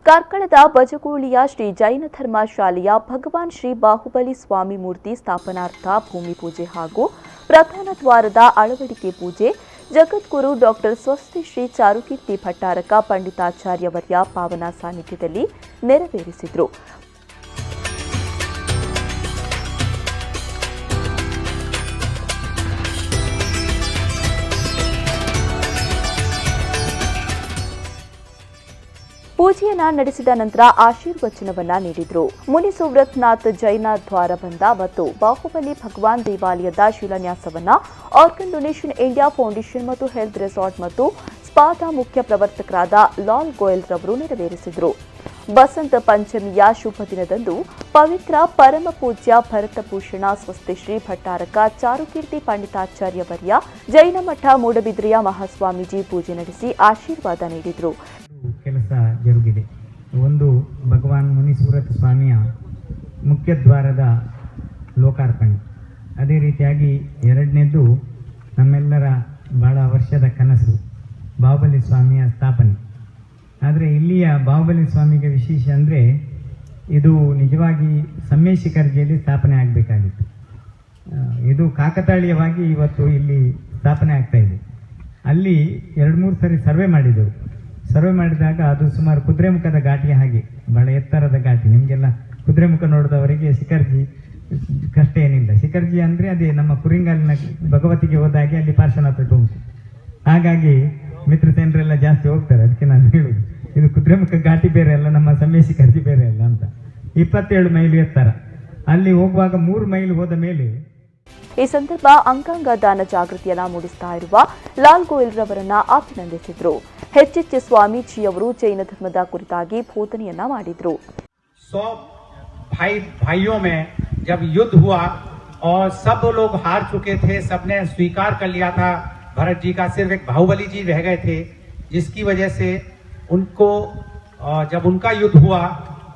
ಕಾರ್ಕಳದ ಬಜಗೋಳಿಯ ಶ್ರೀ ಜೈನ ಧರ್ಮ ಶಾಲೆಯ ಭಗವಾನ್ ಶ್ರೀ ಬಾಹುಬಲಿ ಸ್ವಾಮಿ ಮೂರ್ತಿ ಸ್ಥಾಪನಾರ್ಥ ಭೂಮಿ ಪೂಜೆ ಹಾಗೂ ಪ್ರಧಾನ ದ್ವಾರದ ಅಳವಡಿಕೆ ಪೂಜೆ ಜಗದ್ಗುರು ಡಾಕ್ಟರ್ ಸ್ವಸ್ತಿ ಶ್ರೀ ಚಾರುಕೀರ್ತಿ ಭಟ್ಟಾರಕ ಪಂಡಿತಾಚಾರ್ಯವರ್ಯ ಪಾವನ ಸಾನ್ನಿಧ್ಯದಲ್ಲಿ ನೆರವೇರಿಸಿದರು. ಪೂಜೆಯನ್ನ ನಡೆಸಿದ ನಂತರ ಆಶೀರ್ವಚನವನ್ನ ನೀಡಿದರು. ಮುನಿ ಸುವ್ರತ್ನಾಥ್ ಜೈನ ದ್ವಾರಬಂಧ ಮತ್ತು ಬಾಹುಬಲಿ ಭಗವಾನ್ ದೇವಾಲಯದ ಶಿಲಾನ್ಯಾಸವನ್ನ ಆರ್ಗನ್ ಡೊನೇಷನ್ ಇಂಡಿಯಾ ಫೌಂಡೇಶನ್ ಮತ್ತು ಹೆಲ್ತ್ ರೆಸಾರ್ಟ್ ಮತ್ತು ಸ್ಪಾದ ಮುಖ್ಯ ಪ್ರವರ್ತಕರಾದ ಲಾಲ್ ಗೋಯಲ್ ರವರು ನೆರವೇರಿಸಿದರು. ಬಸಂತ ಪಂಚಮಿಯ ಶುಭ ದಿನದಂದು ಪವಿತ್ರ ಪರಮ ಪೂಜ್ಯ ಭರತಭೂಷಣ ಸ್ವಸ್ತಿ ಶ್ರೀ ಭಟ್ಟಾರಕ ಚಾರುಕೀರ್ತಿ ಪಂಡಿತಾಚಾರ್ಯವರ್ಯ ಜೈನ ಮಠ ಮೂಡಬಿದ್ರೆಯ ಮಹಾಸ್ವಾಮೀಜಿ ಪೂಜೆ ನಡೆಸಿ ಆಶೀರ್ವಾದ ನೀಡಿದರು. ಕೆಲಸ ಜರುಗಿದೆ. ಒಂದು ಭಗವಾನ್ ಮುನಿಸೂರತ್ ಸ್ವಾಮಿಯ ಮುಖ್ಯ ದ್ವಾರದ ಲೋಕಾರ್ಪಣೆ, ಅದೇ ರೀತಿಯಾಗಿ ಎರಡನೇದು ನಮ್ಮೆಲ್ಲರ ಬಹಳ ವರ್ಷದ ಕನಸು ಬಾಹುಬಲಿ ಸ್ವಾಮಿಯ ಸ್ಥಾಪನೆ. ಆದರೆ ಇಲ್ಲಿಯ ಬಾಹುಬಲಿ ಸ್ವಾಮಿಗೆ ವಿಶೇಷ ಅಂದರೆ ಇದು ನಿಜವಾಗಿ ಸಮ್ಮೇಶಿಕರ್ಜಿಯಲ್ಲಿ ಸ್ಥಾಪನೆ ಆಗಬೇಕಾಗಿತ್ತು. ಇದು ಕಾಕತಾಳೀಯವಾಗಿ ಇವತ್ತು ಇಲ್ಲಿ ಸ್ಥಾಪನೆ ಆಗ್ತಾ ಇದೆ. ಅಲ್ಲಿ 2-3 ಸರಿ ಸರ್ವೆ ಮಾಡಿದಾಗ ಅದು ಸುಮಾರು ಕುದುರೆಮುಖದ ಘಾಟಿಯ ಹಾಗೆ, ಬಹಳ ಎತ್ತರದ ಘಾಟಿ. ನಿಮಗೆಲ್ಲ ಕುದುರೆಮುಖ ನೋಡಿದವರಿಗೆ ಶಿಖರ್ಜಿ ಕಷ್ಟ ಏನಿಲ್ಲ. ಶಿಖರ್ಜಿ ಅಂದರೆ ಅದೇ ನಮ್ಮ ಕುರಿಂಗಾಲಿನ ಭಗವತಿಗೆ ಹೋದಾಗೆ ಅಲ್ಲಿ ಪಾರ್ಶ್ವನಾಥ ಉಂಟು. ಹಾಗಾಗಿ ಮಿತ್ರಸೇನರೆಲ್ಲ ಜಾಸ್ತಿ ಹೋಗ್ತಾರೆ. ಅದಕ್ಕೆ ನಾನು ಹೇಳುದು, ಇದು ಕುದುರೆಮುಖ ಘಾಟಿ ಬೇರೆ ಅಲ್ಲ, ನಮ್ಮ ಸಮ್ಯ ಶಿಖರ್ಜಿ ಬೇರೆ ಅಲ್ಲ ಅಂತ. 27 ಮೈಲು ಎತ್ತರ. ಅಲ್ಲಿ ಹೋಗುವಾಗ 3 ಮೈಲು ಹೋದ ಮೇಲೆ ಈ ಸಂದರ್ಭ ಅಂಗಾಂಗ ದಾನ ಜಾಗೃತಿಯನ್ನ ಮೂಡಿಸ್ತಾ ಇರುವ ಲಾಲ್ ಗೋಯಲ್ ರವರನ್ನ ಅಭಿನಂದಿಸಿದರು. ಎಚ್ ಸ್ವಾಮೀಜಿಯವರು ಜೈನ ಧರ್ಮದ ಕುರಿತಾಗಿ ಬೋಧನೆಯನ್ನ ಮಾಡಿದರು. 100 भाइयों में जब युद्ध हुआ और सब लोग हार चुके थे, सबने स्वीकार कर लिया था, भरत जी का सिर्फ एक बाहुबली जी रह गए थे, जिसकी वजह से उनको जब उनका युद्ध हुआ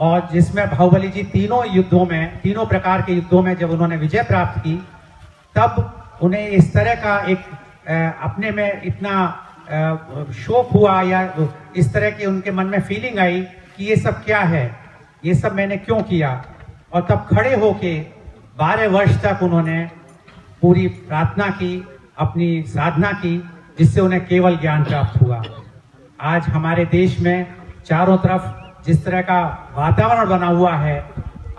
और जिसमें बाहुबली जी तीनों प्रकार के युद्धों में जब उन्होंने विजय प्राप्त की, तब उन्हें इस तरह का एक अपने में इतना शोक हुआ या इस तरह की उनके मन में फीलिंग आई कि ये सब क्या है, ये सब मैंने क्यों किया। और तब खड़े होके 12 वर्ष तक उन्होंने पूरी प्रार्थना की, अपनी साधना की, जिससे उन्हें केवल ज्ञान प्राप्त हुआ। आज हमारे देश में चारों तरफ जिस तरह का वातावरण बना हुआ है,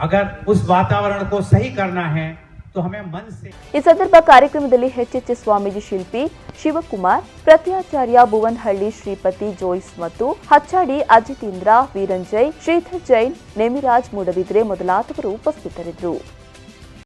अगर उस वातावरण को सही करना है तो हमें मन से। ಈ ಸಂದರ್ಭ ಕಾರ್ಯಕ್ರಮದಲ್ಲಿ ಎಚ್ ಸ್ವಾಮೀಜಿ ಶಿಲ್ಪಿ ಶಿವಕುಮಾರ್, ಪ್ರತ್ಯಾಚಾರ್ಯ ಭುವನಹಳ್ಳಿ ಶ್ರೀಪತಿ ಜೋಯ್ಸ್ ಮತ್ತು ಹಚ್ಚಾಡಿ ಅಜಿತೇಂದ್ರ, ವೀರಂಜಯ್, ಶ್ರೀಧರ್ ಜೈನ್, ನೇಮಿರಾಜ್ ಮೂಡಬಿದ್ರೆ ಮೊದಲಾದವರು ಉಪಸ್ಥಿತರಿದ್ದರು.